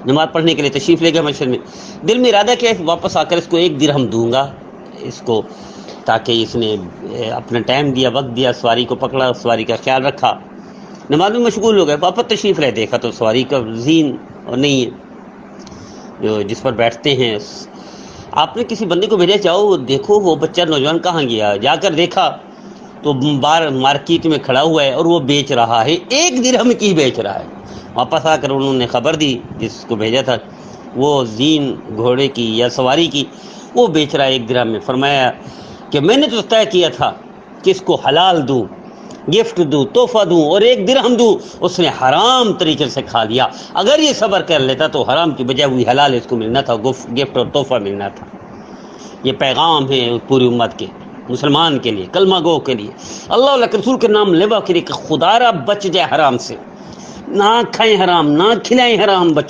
نماز پڑھنے کے لیے تشریف لے گئے مسجد میں. دل میں ارادہ کیا واپس آ کر اس کو 1 درہم دوں گا اس کو، تاکہ اس نے اپنا ٹائم دیا، وقت دیا، سواری کو پکڑا، سواری کا خیال رکھا، نماز میں مشغول ہو گئے. واپس تشریف لے، دیکھا تو سواری کا زین اور نہیں ہے جس پر بیٹھتے ہیں. آپ نے کسی بندے کو بھیجا جاؤ دیکھو وہ بچہ نوجوان کہاں گیا. جا کر دیکھا تو باہر مارکیٹ میں کھڑا ہوا ہے اور وہ بیچ رہا ہے، 1 درہم کی بیچ رہا ہے. واپس آ کر انہوں نے خبر دی جس کو بھیجا تھا، وہ زین گھوڑے کی یا سواری کی وہ بیچ رہا ہے 1 درہم میں. فرمایا کہ میں نے تو طے کیا تھا کہ اس کو حلال دوں، گفٹ دوں، تحفہ دوں اور 1 درہم دوں، اس نے حرام طریقے سے کھا لیا. اگر یہ صبر کر لیتا تو حرام کی بجائے وہی حلال اس کو ملنا تھا، گفٹ اور تحفہ ملنا تھا. یہ پیغام ہے پوری امت کے، مسلمان کے لیے، کلمہ گو کے لیے، اللہ کے رسول کے نام لیوا کے لیے کہ خدا را بچ جائے حرام سے. نہ کھائیں حرام، نہ کھلائیں حرام.